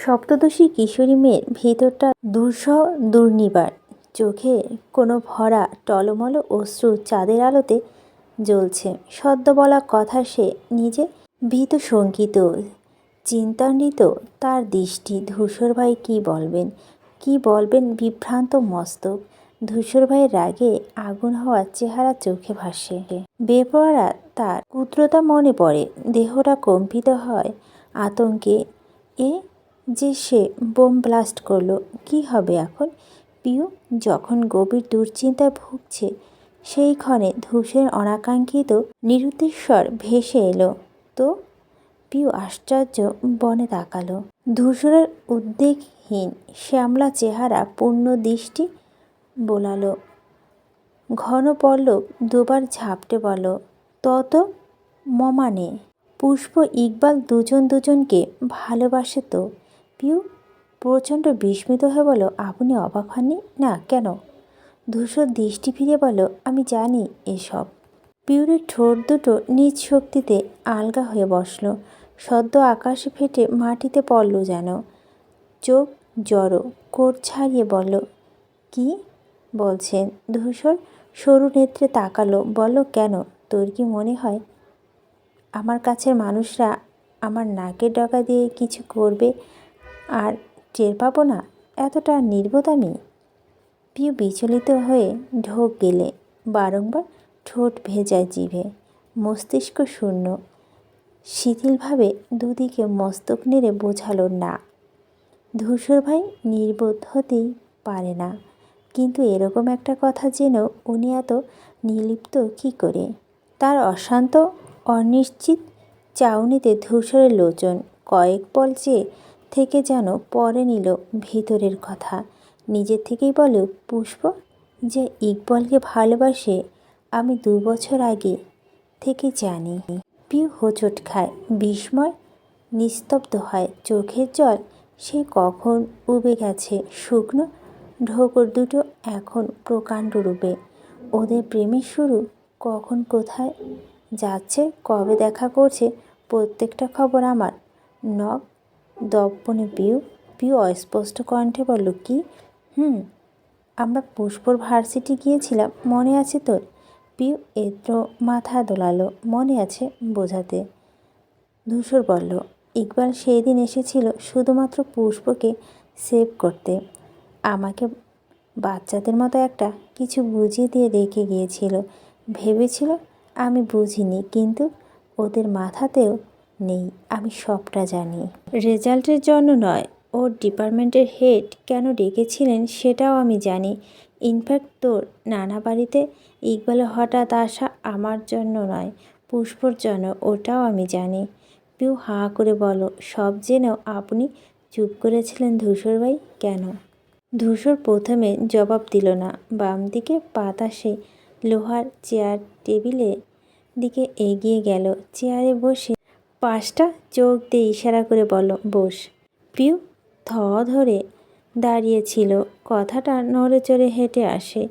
সপ্তদশী কিশোরী মেয়ের ভিতরটা দুঃসহ দুর্নিবার। চোখে কোনো ভরা টলমল অশ্রু চাঁদের আলোতে জ্বলছে। সদ্য বলা কথা সে নিজে ভীত শঙ্কিত চিন্তান্বিত। তার দৃষ্টি ধূসর ভাই কি বলবেন বিভ্রান্ত মস্তক। ধূসর ভাইয়ের রাগে আগুন হওয়া চেহারা চোখে ভাসে। বেপরোয়া তার ক্ষুদ্রতা মনে পড়ে, দেহটা কম্পিত হয় আতঙ্কে। এ যে সে বোম ব্লাস্ট করলো, কি হবে এখন? পিউ যখন গভীর দুশ্চিন্তায় ভুগছে, সেই ক্ষণে ধূসের অনাকাঙ্ক্ষিত নিরুদ্দেশ্বর ভেসে এলো। তো পিউ আশ্চর্য বনে তাকালো। ধূসরের উদ্বেগহীন শ্যামলা চেহারা পূর্ণ দৃষ্টি বোলালো। ঘন পল্লব দুবার ঝাপটে বলল, তত মমানে পুষ্প ইকবাল দুজনকে ভালোবাসে তো? পিউ প্রচণ্ড বিস্মিত হয়ে বলল, আপনি অবাক হননি? না, কেন? ধূসর দৃষ্টি ফিরে বলল, আমি জানি এসব। পিউরের ঠোঁট দুটো নিজ শক্তিতে আলগা হয়ে বসল। সদ্য আকাশে ফেটে মাটিতে পড়ল যেন। চোখ জড়ো কোট ছাড়িয়ে বলল, কি বলছেন? ধূসর সরু নেত্রে তাকালো। বলল, কেন? তোর কি মনে হয় আমার কাছের মানুষরা আমার নাকের ডগা দিয়ে কিছু করবে আর টের পাবো না? এতটা নির্বোধ আমি? পিউ বিচলিত হয়ে ঢোক গেলে বারংবার ঠোঁট ভেজায় জিভে। মস্তিষ্ক শূন্য। শিথিলভাবে দুদিকে মস্তক নেড়ে বোঝালো, না, ধূসর ভাই নির্বোধ হতেই পারে না। কিন্তু এরকম একটা কথা জেনেও উনি এত নির্লিপ্ত কী করে? তার অশান্ত অনিশ্চিত চাউনিতে ধূসরের লোচন কয়েক পল চেয়ে থেকে যেন পরে নিল ভিতরের কথা। নিজের থেকেই বলে, পুষ্প যে ইকবলকে ভালোবাসে আমি 2 বছর আগে থেকে জানি। পিউ হোঁচট খায়, বিস্ময় নিস্তব্ধ হয়। চোখের জল সে কখন উবে গেছে। শুকনো ঢোকর দুটো এখন প্রকাণ্ড রূপে। ওদের প্রেমের শুরু কখন, কোথায় যাচ্ছে, কবে দেখা করছে, প্রত্যেকটা খবর আমার নখ দর্পণে। পিউ অস্পষ্ট কণ্ঠে বলল, কি? আমরা পুষ্পর ভার্সিটি গিয়েছিলাম, মনে আছে তোর? পিউ এত্র মাথা দোলালো। মনে আছে বোঝাতে। ধূসর বলল, ইকবাল সেই দিন এসেছিল শুধুমাত্র পুষ্পকে সেভ করতে। আমাকে বাচ্চাদের মতো একটা কিছু বুঝিয়ে দিয়ে রেখে গিয়েছিল। ভেবেছিল আমি বুঝিনি, কিন্তু ওদের মাথাতেও নেই আমি সবটা জানি। রেজাল্টের জন্য নয়, ওর ডিপার্টমেন্টের হেড কেন ডেকেছিলেন সেটাও আমি জানি। ইনফ্যাক্ট তোর নানা বাড়িতে ইকবালের হঠাৎ আসা আমার জন্য নয়, পুষ্পর জন্য, ওটাও আমি জানি। পিউ হাঁ করে বলল, সব জেনেও আপনি চুপ করেছিলেন ধূসর ভাই, কেন? ধূসর প্রথমে জবাব দিল না। বাম দিকে পাতা সেই লোহার চেয়ার টেবিলের দিকে এগিয়ে গেল। চেয়ারে বসে পাশটা চোখ দিয়ে ইশারা করে বলল, বস। পিউ ধরে দাঁড়িয়েছিল। কথাটা নড়ে চড়ে হেঁটে আসে,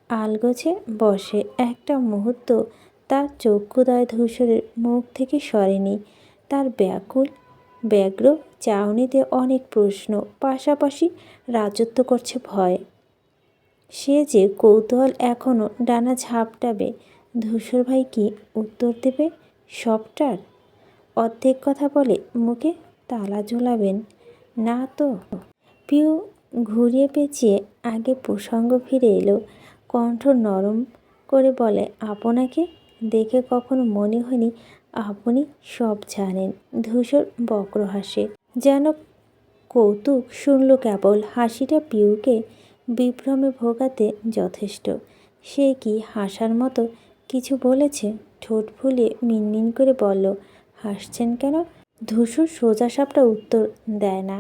আলগোছে বসে। একটা মুহূর্ত তার চক্ষুদয় ধূসরের মুখ থেকে সরেনি। তার ব্যগ্র চাউনিতে অনেক প্রশ্ন, পাশাপাশি রাজত্ব করছে ভয়। সে যে কৌতূহল এখনও ডানা ঝাপটাবে। ধূসর ভাই কি উত্তর দেবে সবটার? অর্ধেক কথা বলে মুখে তালা ঝোলাবেন না তো? পিউ ঘুরিয়ে পেঁচিয়ে আগে প্রসঙ্গ ফিরে এলো। কণ্ঠ নরম করে বলে, আপনাকে দেখে কখনো মনে হয়নি আপনি সব জানেন। ধূসর বক্র হাসে, যেন কৌতুক শুনল কেবল। হাসিটা পিউকে বিভ্রমে ভোগাতে যথেষ্ট। সে কি হাসার মতো কিছু বলেছে? ঠোঁট ফুলিয়ে মিনমিন করে বলল, হাসছেন কেন? ধূসর সোজাসাপটা উত্তর দেয় না,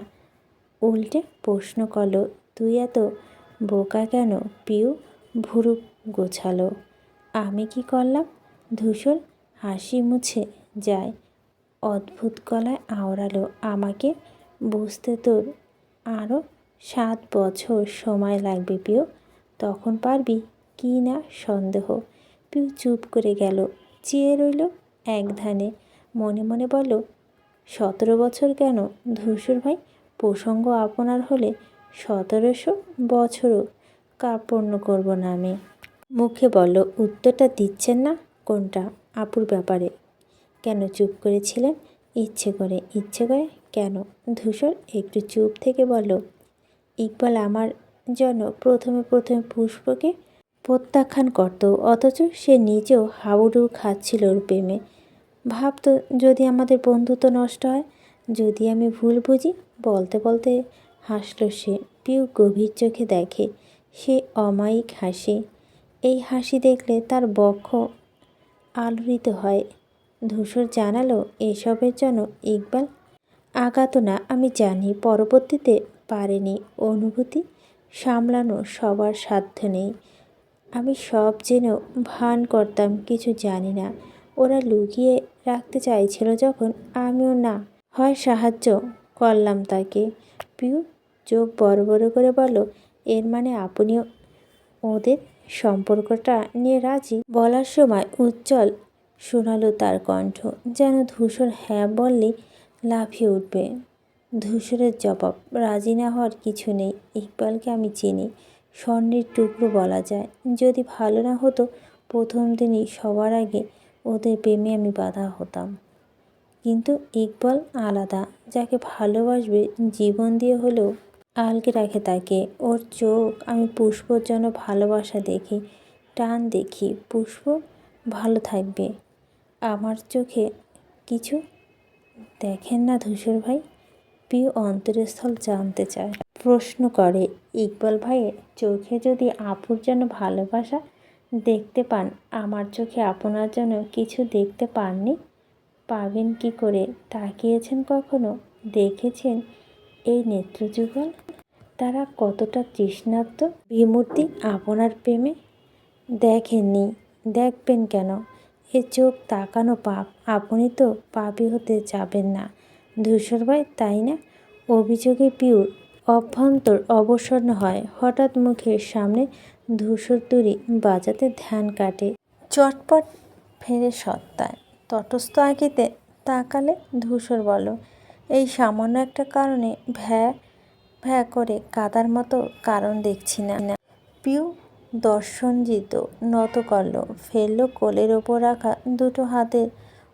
উল্টে প্রশ্ন করল, তুই এত বোকা কেন? পিউ ভুরু গোছালো। আমি কি করলাম? ধূসর হাসি মুছে যায়, অদ্ভুত গলায় আওড়ালো, আমাকে বুঝতে তোর আরও 7 বছর সময় লাগবে পিউ। তখন পারবি কি না সন্দেহ। পিউ চুপ করে গেল, চেয়ে রইল এক ধ্যানে। মনে মনে বলল, 17 বছর কেন ধূসর ভাই? প্রসঙ্গ আপনার হলে 1700 বছরও কার্পণ্য করব না আমি। মুখে বলল, উত্তরটা দিচ্ছেন না? কোনটা? আপুর ব্যাপারে। কেন চুপ করেছিলেন? ইচ্ছে করে। ইচ্ছে করে কেন? ধূসর একটু চুপ থেকে বলল, ইকবাল আমার জন্য প্রথমে পুষ্পকে প্রত্যাখ্যান করত, অথচ সে নিজেও হাবুডুবু খাচ্ছিল ওর প্রেমে। ভাবতো যদি আমাদের বন্ধুত্ব নষ্ট হয়, যদি আমি ভুল বুঝি। বলতে বলতে হাসল সে। পিউ গভীর চোখে দেখে সে অমায়িক হাসি। এই হাসি দেখলে তার বক্ষ আলোড়িত হয়। ধূসর জানালো, এসবের জন্য ইকবাল আঘাত না আমি জানি, পরবর্তীতে পারেনি। অনুভূতি সামলানো সবার সাধ্য নেই। আমি সব জেনেও ভান করতাম কিছু জানি না। ওরা লুকিয়ে রাখতে চাইছিল যখন, আমিও না হয় সাহায্য করলাম তাকে। পিউ চোখ বড় বড় করে বলল, এর মানে আপনিও ওদের সম্পর্কটা নিয়ে রাজি? বলার সময় উজ্জ্বল শোনালো তার কণ্ঠ, যেন ধূসর হ্যাঁ বললেই লাফিয়ে উঠবে। ধূসরের জবাব, রাজি না হওয়ার কিছু নেই। ইকবালকে আমি চিনি, স্বর্ণের টুকরো বলা যায়। যদি ভালো না হতো প্রথম দিনই সবার আগে ওদের প্রেমে আমি বাধা হতাম। কিন্তু ইকবাল আলাদা, যাকে ভালোবাসবে জীবন দিয়ে হলেও আলকে রাখে তাকে। ওর চোখ আমি পুষ্পর জন্য ভালোবাসা দেখি, টান দেখি। পুষ্প ভালো থাকবে। আমার চোখে কিছু দেখেন না ধূসর ভাই? প্রিয় অন্তরস্থল জানতে চায়, প্রশ্ন করে। ইকবাল ভাইয়ের চোখে যদি আপুর জন্য ভালোবাসা দেখতে পান, আমার চোখে আপনার জন্য কিছু দেখতে পাননি? পাবেন কি করে? তাকিয়েছেন কখনো? দেখেছেন এই নেত্রযুগল তারা কতটা তৃষ্ণার্ত, বিমূর্তি আপনার প্রেমে? দেখেননি, দেখবেন কেন? এ চোখ তাকানো পাপ। আপনি তো পাপী হতে যাবেন না ধূসর ভাই, তাই না? অভিযোগে পিউর অভ্যন্তর অবসন্ন হয়। হঠাৎ মুখের সামনে ধূসর তুড়ি বাজাতে ধ্যান কাটে। চটপট ফেরে সত্তায় তটস্থ আঁকিতে তাকালে ধূসর বলল, এই সামান্য একটা কারণে ভ্যা ভ্যা করে কাদার মতো কারণ দেখছি না। পিউ দর্শনজিত নত করল, ফেলল কোলের ওপর রাখা দুটো হাতের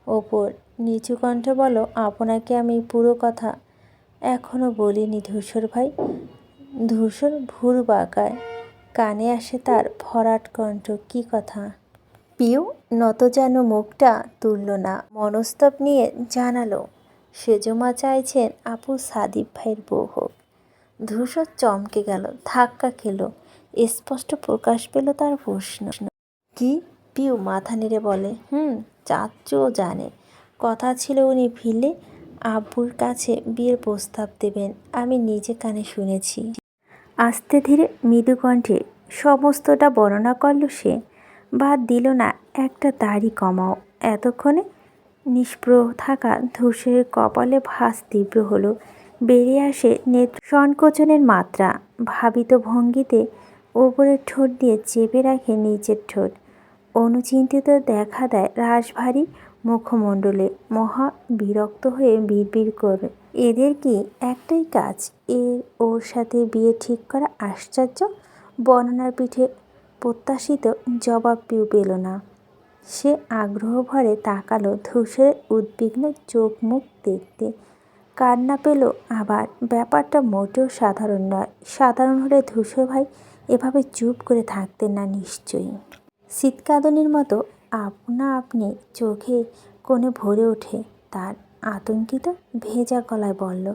ওপর। নিচু কণ্ঠে বলল, আপনাকে আমি পুরো কথা এখনও বলিনি ধূসর ভাই। ধূসর ভুরু বাঁকায়, কানে আসে তার ভরাট কণ্ঠ, কি কথা? পিউ নত যেন মুখটা তুলল না, মনস্তব নিয়ে জানালো, সেজমা চাইছেন আপু সাদিপ ভাইয়ের বউ হোক। ধূসর চমকে গেল, ধাক্কা খেলো। স্পষ্ট প্রকাশ পেল তার প্রশ্ন। কি? পিউ মাথা নেড়ে বলে, চাচ্চুও জানে। কথা ছিল উনি ফিরলে আব্বুর কাছে বিয়ের প্রস্তাব দেবেন। আমি নিজে কানে শুনেছি। আস্তে ধীরে মৃদু কণ্ঠে সমস্তটা বর্ণনা করল সে। বাদ দিল না একটা দাড়ি কমাও। এতক্ষণে নিষ্প্রভ থাকা ধূসরের কপালে ভাঁজ তীব্র হলো। বেরিয়ে আসে নেত্র সংকোচনের মাত্রা। ভাবিত ভঙ্গিতে ওপরের ঠোঁট দিয়ে চেপে রাখে নিচের ঠোঁট। অনুচিন্তিত দেখা দেয় রাশভারী মুখমণ্ডলে। মহা বিরক্ত হয়ে বিড়বিড় করে, এদের কি একটাই কাজ, ওর সাথে বিয়ে ঠিক করা? আশ্চর্য! বর্ণনার পিঠে প্রত্যাশিত জবাব পিউ পেল না। সে আগ্রহ ভরে তাকালো ধূসরের উদ্বিগ্ন চোখ মুখ দেখতে। কান্না পেল আবার। ব্যাপারটা মোটেও সাধারণ নয়। সাধারণ হলে ধূসর ভাই এভাবে চুপ করে থাকতেন না নিশ্চয়ই। শীতকাঁদনির মতো আপনা আপনি চোখে কোণে ভরে ওঠে তার। আতঙ্কিত ভেজা গলায় বলল,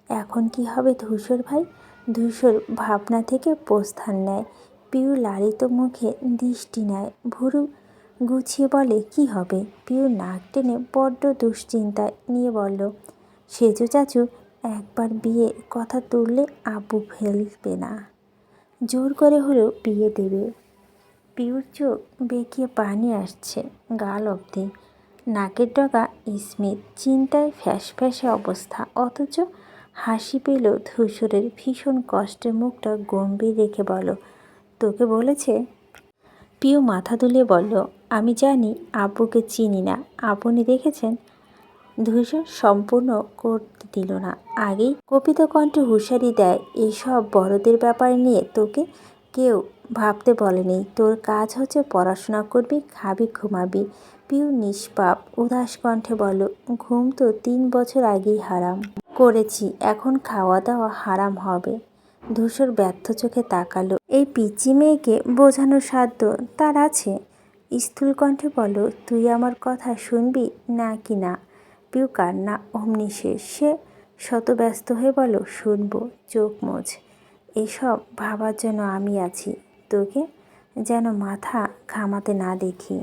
এখন কি হবে ধূসর ভাই? ধূসর ভাবনা থেকে প্রস্থান নেয়। পিউ লালিত মুখে দৃষ্টি নেয়, ভুরু গুছিয়ে বলে, কি হবে? পিউ নাক টেনে বড্ড দুশ্চিন্তায় নিয়ে বলল, সেজো চাচু একবার বিয়ে কথা তুললে আব্বু ফেলবে না, জোর করে হলেও বিয়ে দেবে। পিউর চোখ বেঁকিয়ে পানি আসছে গাল অবধি, নাকের ডগা স্মিত। চিন্তায় ফ্যাঁসে অবস্থা, অথচ হাসি পেল ধূসরের। ভীষণ কষ্টের মুখটা গম্ভীর রেখে বলো, তোকে বলেছে? পিউ মাথা দুলিয়ে বলল, আমি জানি, আব্বুকে চিনি না। আপনি দেখেছেন? ধূসর সম্পূর্ণ করতে দিল না। আগেই কপিত কণ্ঠে হুঁশিয়ারি দেয়, এসব বড়দের ব্যাপার নিয়ে তোকে কেউ ভাবতে বলেনি। তোর কাজ হচ্ছে পড়াশোনা করবি, খাবি, ঘুমাবি। পিউ নিষ্পাপ উদাস কণ্ঠে বলল, ঘুম তো 3 বছর আগেই হারাম করেছি, এখন খাওয়া দাওয়া হারাম হবে। ধূসর ব্যর্থ চোখে তাকালো। এই পিচ্চি মেয়েকে বোঝানোর সাধ্য তার আছে? স্থূল কণ্ঠে বলল, তুই আমার কথা শুনবি নাকি না? পিউ কান্না অমনি শেষ। সে শতব্যস্ত হয়ে বলল, শুনবো, চোখ মোছ। এসব ভাবার জন্য আমি আছি, তোকে যেন মাথা ঘামাতে না দেখি।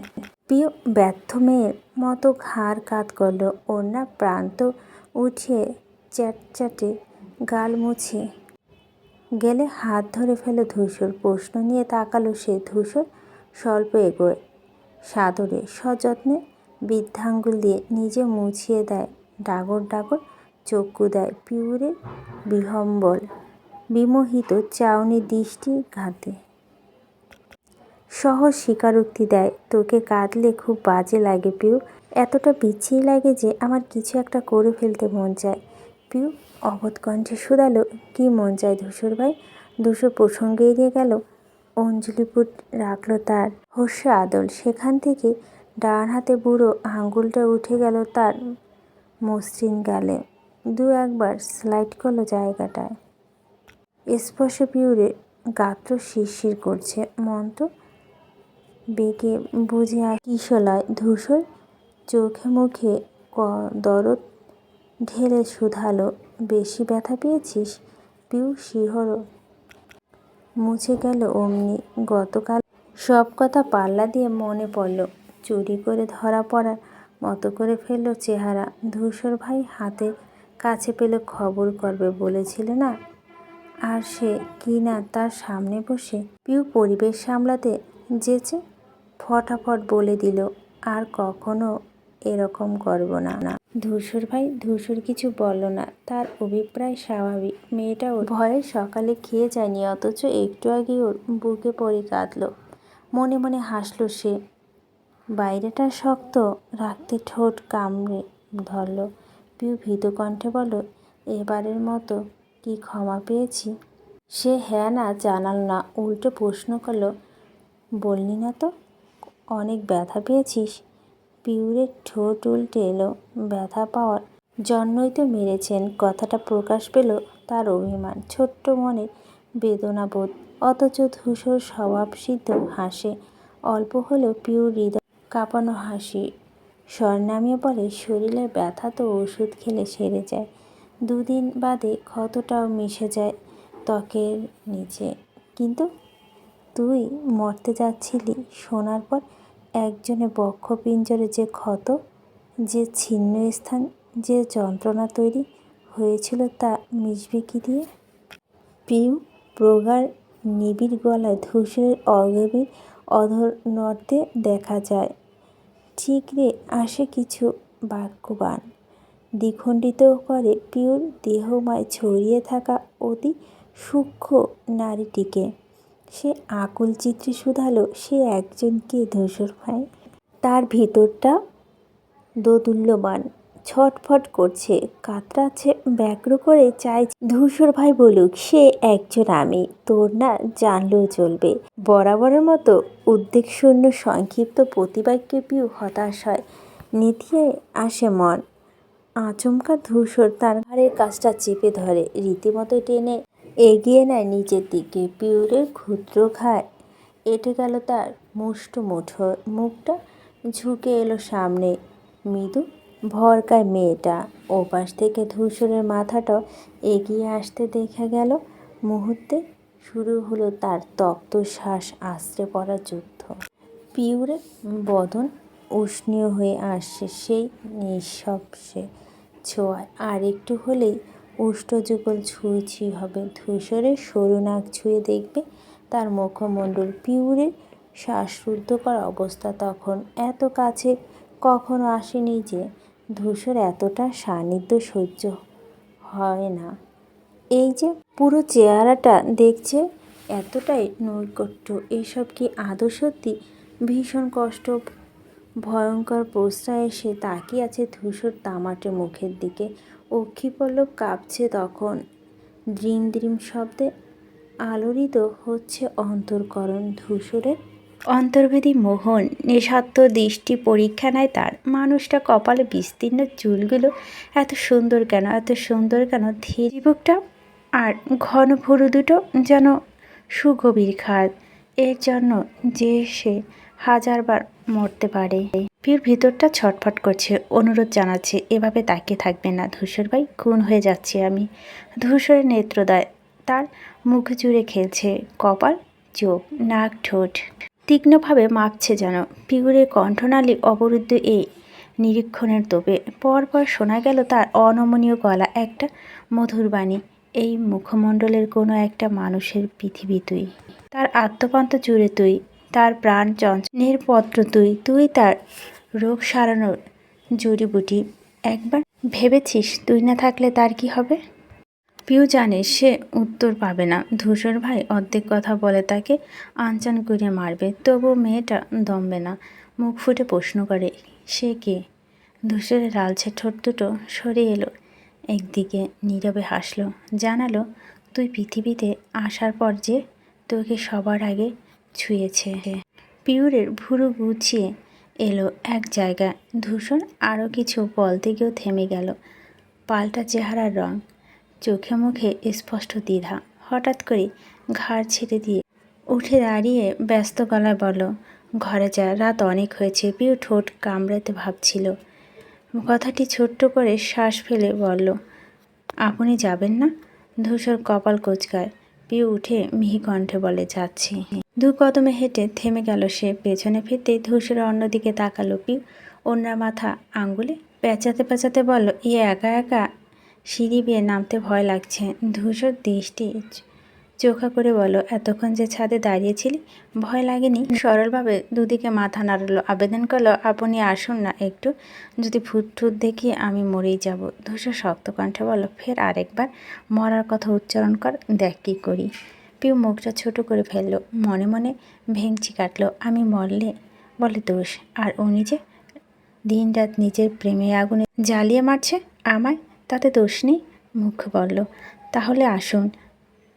পিউ ব্যর্থ মেয়ের মতো ঘাড় কাত করল। ওড়না প্রান্ত উঠিয়ে চ্যাটচ্যাটে গাল মুছে গেলে হাত ধরে ফেলে ধূসর। প্রশ্ন নিয়ে তাকালো সে। ধূসর স্বল্প এগোয়, সাদরে সযত্নে বৃদ্ধাঙ্গুল দিয়ে নিজে মুছিয়ে দেয় ডাগর ডাগর চক্ষু দেয় পিউরের বিহম্বল বিমোহিত চাউনি দৃষ্টি ঘাতে। সহজ স্বীকারোক্তি দেয়, তোকে কাঁদলে খুব বাজে লাগে পিউ। এতটা বিচ্ছিরি লাগে যে আমার কিছু একটা করে ফেলতে মন চায়। পিউ অবোধ কণ্ঠে শুধালো, কি মন চায় ধূসর ভাই? ধূসর প্রসঙ্গে এড়িয়ে গেল। অঞ্জলিপুট রাখল তার হস্য আদল। সেখান থেকে ডান হাতে বুড়ো আঙুলটা উঠে গেল তার মসৃণ গালে। দু একবার স্লাইড করলো জায়গাটায়। স্পর্শে পিউরের গাত্র শিরশির করছে। মন্ত্র বেগে বুঝে কিশলয়। ধূসর চোখে মুখে দরদ ঢেলে শুধালো, বেশি ব্যথা পেয়েছিস? পিউ শিহর মুছে গেল অমনি। গতকাল সব কথা পাল্লা দিয়ে মনে পড়ল। চুরি করে ধরা পড়ার মতো করে ফেলল চেহারা। ধূসর ভাই হাতে কাছে পেলে খবর করবে বলেছিলে না? আর সে কি না তার সামনে বসে। পিউ পরিবেশ সামলাতে যেচে ফটাফট বলে দিল, আর কখনো এরকম করব না। ধূসর ভাই ধূসর কিছু বলল না। তার অভিপ্রায় স্বাভাবিক। মেয়েটা ওর ভয়ে সকালে খেয়ে যায়নি, অথচ একটু আগে ওর বুকে পড়ে কাঁদল। মনে মনে হাসল সে। বাইরেটা শক্ত রাখতে ঠোঁট কামড়ে ধরল। পিউ ভীত কণ্ঠে বলল, এবারের মতো কি ক্ষমা পেয়েছি? সে হ্যাঁ না জানাল না, উল্টো প্রশ্ন করল, বললি না তো অনেক ব্যথা পেয়েছিস? পিউরের ঠোঁট উল্টে এলো। ব্যথা পাওয়ার জন্যই তো মেরেছেন। কথাটা প্রকাশ পেল তার অভিমান, ছোট্ট মনের বেদনাবোধ। অথচ ধূসর স্বভাবসিদ্ধ হাসে। অল্প হলেও পিউর হৃদয় কাঁপানো হাসি। স্বর নামিয়ে বলে, শরীরের ব্যথা তো ওষুধ খেলে সেরে যায়। 2 দিন বাদে ক্ষতটাও মিশে যায় ত্বকের নিচে। কিন্তু তুই মরতে যাচ্ছিলি শোনার পর একজনে বক্ষপিঞ্জরে যে ক্ষত, যে ছিন্ন স্থান, যে যন্ত্রণা তৈরি হয়েছিল তা মিশবে কি দিয়ে? পিউ প্রগাঢ় নিবিড় গলায় ধূসরের অগভীর অধর নড়তে দেখা যায়। ঠিকরে আসে কিছু বাক্যবাণ। দ্বিখণ্ডিত করে পিউর দেহময় ছড়িয়ে থাকা অতি সূক্ষ্ম নারীটিকে। সে আকুল চিত্রে শুধালো, সে একজনকে ধূসর ভাই? তার ভিতরটা দোদুল্যমান, ছটফট করছে, কাতরাচ্ছে, ব্যগ্র করে চাইছে ধূসর ভাই বলুক, সে একজন আমি। তোর না জানলেও চলবে। বরাবরের মতো উদ্বেগশূন্য সংক্ষিপ্ত প্রতিবাক্যে পিউ হতাশ হয়। নেতিয়ে আসে মন। আচমকা ধূসর তার ঘাড়ের কাছটা চেপে ধরে, রীতিমতো টেনে এগিয়ে নেয় নিচের দিকে। পিউরের ক্ষুদ্র ঘাড় এঁটে গেল তার মুষ্ট মুঠো। মুখটা ঝুঁকে এলো সামনে। মৃদু ভরকায় মেয়েটা। ওপাশ থেকে ধূসরের মাথাটাও এগিয়ে আসতে দেখা গেল। মুহূর্তে শুরু হলো তার তপ্ত শ্বাস আছড়ে পড়া যুদ্ধ। পিউরের বদন উষ্ণীয় হয়ে আসছে সেই নিঃশব্দে ছোঁয়ায়। আর একটু হলেই উষ্ট্রযুগল ছুঁই হবে। ধূসরের সরু নাক ছুঁয়ে দেখবে তার মুখমণ্ডল। পিউরের শ্বাসরুদ্ধ করা অবস্থা তখন। এত কাছে কখনো আসেনি যে। ধূসর এতটা সান্নিধ্য সহ্য হয় না। এই যে পুরো চেহারাটা দেখছে, এতটাই নৈকট্য। এসব কি আদৌ সত্যি? ভীষণ কষ্ট ভয়ঙ্কর প্রশ্রয় এসে তাকিয়ে আছে ধূসর তামাটে মুখের দিকে। অক্ষিপল্লব কাঁপছে তখন। দ্রিম দ্রিম শব্দে আলোড়িত হচ্ছে অন্তর্করণ। ধূসরের অন্তর্ভেদী মোহন নিঃস্বার্থ দৃষ্টি পরীক্ষা নেয় তার। মানুষটা কপালে বিস্তীর্ণ চুলগুলো এত সুন্দর কেন, এত সুন্দর কেন? ধীর চিবুকটা আর ঘন ভুরু দুটো যেন সুগভীর খাদ। এর জন্য যে সে হাজারবার মরতে পারে। পিউর ভিতরটা ছটফট করছে, অনুরোধ জানাচ্ছে, এভাবে তাকিয়ে থাকবে না ধূসর ভাই, খুন হয়ে যাচ্ছি আমি। ধূসরের নেত্রদয় তার মুখ জুড়ে খেলছে, কপাল, চোখ, নাক, ঠোঁট তীক্ষ্ণভাবে মাপছে যেন। পিউরের কণ্ঠনালী অবরুদ্ধ এই নিরীক্ষণের তোপে পরপর শোনা গেল তার অনমনীয় গলা, একটা মধুর বাণী। এই মুখমণ্ডলের কোনো একটা মানুষের পৃথিবী তুই, তার আত্মপান্ত জুড়ে তুই, তার প্রাণ চঞ্চলের পত্র তুই, তুই তার রোগ সারানোর জড়িবুটি। একবার ভেবেছিস তুই না থাকলে তার কি হবে? পিউ জানে সে উত্তর পাবে না। ধূসর ভাই অর্ধেক কথা বলে তাকে আনচান করে মারবে, তবুও মেয়েটা দমবে না। মুখ ফুটে প্রশ্ন করে, সে কে? ধূসরের লালচে ঠোঁট দুটো সরে এলো একদিকে, নীরবে হাসলো, জানালো, তুই পৃথিবীতে আসার পর যে তোকে সবার আগে ছুঁয়েছে। পিউরের ভুরু গুছিয়ে এলো এক জায়গায়। ধূসর আরও কিছু বলতে গিয়েও থেমে গেল। পাল্টা চেহারার রং, চোখে মুখে স্পষ্ট দ্বিধা। হঠাৎ করে ঘাড় ছেড়ে দিয়ে উঠে দাঁড়িয়ে ব্যস্ত গলায় বলল, ঘরে যা, রাত অনেক হয়েছে। পিউ ঠোঁট কামড়াতে ভাবছিল। কথাটি ছোট্ট করে শ্বাস ফেলে বলল, আপনি যাবেন না? ধূসর কপাল কোঁচকায়। পিউ উঠে মিহি কণ্ঠে বলে, যাচ্ছি। দু কদমে হেঁটে থেমে গেল সে। পেছনে ফিরতে ধূসরের অন্যদিকে তাকালো পিউ। ওনার মাথা আঙ্গুলে পেঁচাতে পেঁচাতে বলল, একা একা সিঁড়ি বেয়ে নামতে ভয় লাগছে। ধূসর দৃষ্টি চোখা করে বলল, এতক্ষণ যে ছাদে দাঁড়িয়েছিলি, ভয় লাগেনি? সরলভাবে দুদিকে মাথা নাড়ল, আবেদন করলো, আপনি আসুন না একটু, যদি ভূত ঠুত দেখি আমি মরেই যাব। ধূসর শক্ত কণ্ঠে বলল, ফের আরেকবার মরার কথা উচ্চারণ কর, দেখ কী করি। পিউ মুখটা ছোট করে ফেললো, মনে মনে ভেঙচি কাটলো, আমি মরলে বলে দোষ, আর উনি যে দিন রাত নিজের প্রেমের আগুনে জ্বালিয়ে মারছে আমায়, তাতে দোষ নেই? মুখ বলল, তাহলে আসুন।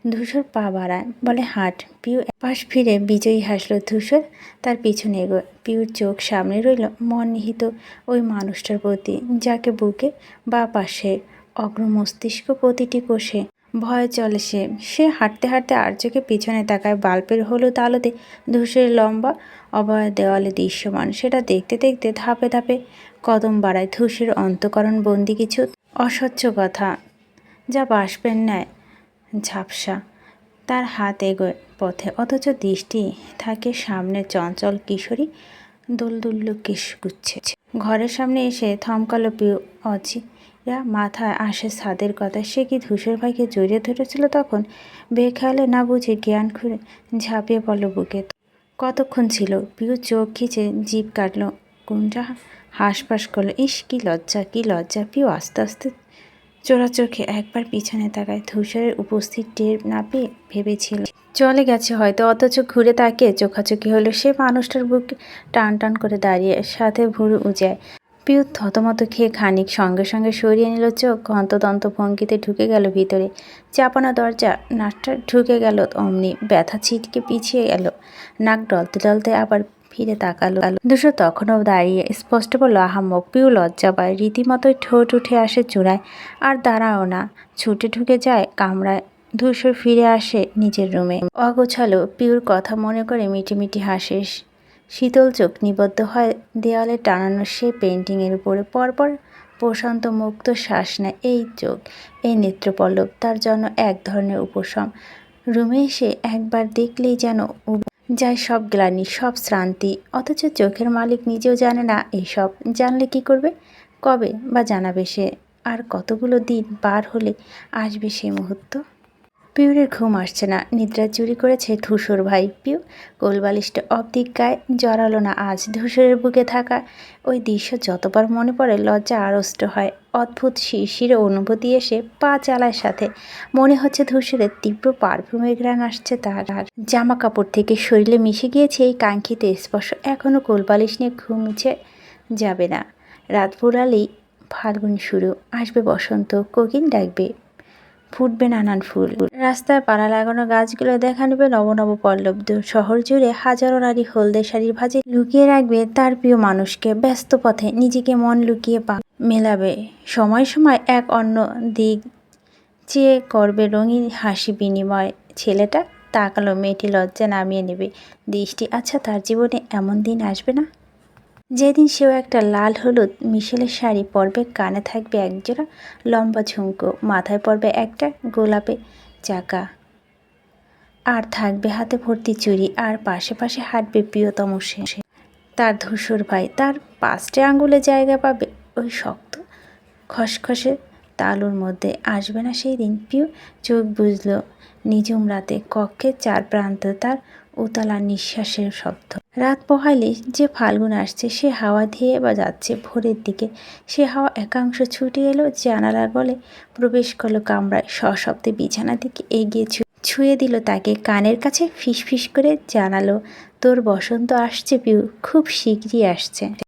ধূসর পা বাড়ায়, বলে হাঁট। পিউ পাশ ফিরে বিজয়ী হাসলো। ধূসর তার পিছনে এগোয়। পিউর চোখ সামনে রইল মন নিহিত ওই মানুষটার প্রতি, যাকে বুকে বা পাশে অগ্রমস্তিষ্ক প্রতিটি কোষে ভয়ে চলে সে। সে হাঁটতে হাঁটতে আর চোখে পিছনে তাকায়। বাল্বের হলুদ আলোতে ধূসরের লম্বা অভয় দেওয়ালে দৃশ্যমান। সেটা দেখতে দেখতে ধাপে ধাপে কদম বাড়ায়। ধূসরের অন্তঃকরণ বন্দি কিছু অস্বচ্ছ কথা, যা বাষ্পের ন্যায় ঝাপসা। তার হাত এগোয় পথে, অথচ দৃষ্টি থাকে সামনে চঞ্চল কিশোরী দোলদুল্য কেশগুচ্ছে। ঘরের সামনে এসে থমকালো পিউ। অচিরা মাথায় আসে ছাদের কথা। সে কি ধূসর ভাইকে জড়িয়ে ধরেছিল তখন? বেখেয়ালে না বুঝে জ্ঞান খুঁড়ে ঝাঁপিয়ে পড়ল বুকে। কতক্ষণ ছিল? পিউ চোখ খিচে জিভ কাটল, কোনটা হাঁসফাঁস করলো। ইস, কি লজ্জা, কি লজ্জা! পিউ আস্তে আস্তে চোরা চোখে একবার পিছনে তাকায়। ধূসরের উপস্থিত টের না পেয়ে ভেবেছিল চলে গেছে হয়তো, অথচ ঘুরে তাকিয়ে চোখাচোখি হলো সে মানুষটার বুকে টান টান করে দাঁড়িয়ে, সাথে ভুরু উজায়। পিউ থতমত খেয়ে খানিক সঙ্গে সঙ্গে সরিয়ে নিল চোখ। হন্তদন্ত ভঙ্গিতে ঢুকে গেল ভিতরে। চাপানো দরজা নাকটা ঢুকে গেল অমনি, ব্যথা ছিটকে পিছিয়ে গেল। নাক ডলতে ডলতে আবার ফিরে তাকালো। ধূসর তখনও দাঁড়িয়ে। স্পষ্ট বলল, আহাম্মক। পিউ লজ্জা পায়, রীতিমতোই ঠোঁট উঠে আসে চূড়ায়। আর দাঁড়াও না, ছুটে ঢুকে যায় কামরায়। ধূসর ফিরে আসে নিজের রুমে। অগোছালো পিউর কথা মনে করে মিটিমিটি হাসে। শীতল চোখ নিবদ্ধ হয় দেওয়ালে টানানো সেই পেন্টিংয়ের উপরে। পরপর প্রশান্ত মুক্ত শ্বাস নেয়। এই চোখ, এই নেত্রপল্লব তার জন্য এক ধরনের উপশম। রুমে এসে একবার দেখলেই যেন যায় সব গ্লানি, সব শ্রান্তি। অথচ চোখের মালিক নিজেও জানে না এইসব। জানলে কি করবে? কবে বা জানাবে সে? আর কতগুলো দিন পার হলে আসবে সেই মুহূর্ত? পিউরের ঘুম আসছে না, নিদ্রা চুরি করেছে ধূসর ভাই। পিউ কোলবালিশটা অব্দি গায়ে জড়ালো না আজ। ধূসরের বুকে থাকা ওই দৃশ্য যতবার মনে পড়ে লজ্জা আড়ষ্ট হয়। অদ্ভুত শিরশিরে অনুভূতি এসে পা চালায় সাথে। মনে হচ্ছে ধূসরের তীব্র পারফিউমের ঘ্রাণ আসছে তার জামা কাপড় থেকে শরীরে মিশে গিয়েছে এই কাঙ্ক্ষিত স্পর্শ। এখনও কোলবালিশ নিয়ে ঘুমছে যাবে না। রাত ফুরালেই ফাল্গুন শুরু, আসবে বসন্ত, কোকিল ডাকবে, ফুটবে নানান ফুল। রাস্তায় পাড়া লাগানো গাছগুলো দেখা নেবে নব নব পল্লব। শহর জুড়ে হাজারো নারী হলদে শাড়ির ভাঁজে লুকিয়ে রাখবে তার প্রিয় মানুষকে। ব্যস্ত পথে নিজেকে মন লুকিয়ে পা মেলাবে। সময় সময় এক অন্য দিক চেয়ে করবে রঙিন হাসি বিনিময়। ছেলেটা তাকালো, মেয়েটি লজ্জা নামিয়ে নেবে দৃষ্টি। আচ্ছা, তার জীবনে এমন দিন আসবে না যেদিন সেও একটা লাল হলুদ মিশেলের শাড়ি পরবে, কানে থাকবে একজোড়া লম্বা ঝুমকো, মাথায় পরবে একটা গোলাপে চাকা, আর থাকবে হাতে ভর্তি চুড়ি, আর পাশে পাশে হাঁটবে প্রিয়তম সে, তার ধূসর ভাই। তার 5টে আঙ্গুলে জায়গা পাবে ওই শক্ত খসখসে তালুর মধ্যে। আসবে না সেই দিন? পিউ চোখ বুঝল। নিঝুম রাতে কক্ষের চার প্রান্তে তার উতলা নিঃশ্বাসের শব্দ। রাত পোহাইলে যে ফাল্গুন আসছে, সে হাওয়া ধেয়ে বা যাচ্ছে ভোরের দিকে। সে হাওয়া একাংশ ছুটে এলো জানালার গলে, প্রবেশ করলো কামরায়, সশব্দে বিছানা দিকে এগিয়ে ছুঁয়ে দিল তাকে কানের কাছে, ফিসফিস করে জানালো, তোর বসন্ত আসছে পিউ, খুব শিগগিরই আসছে।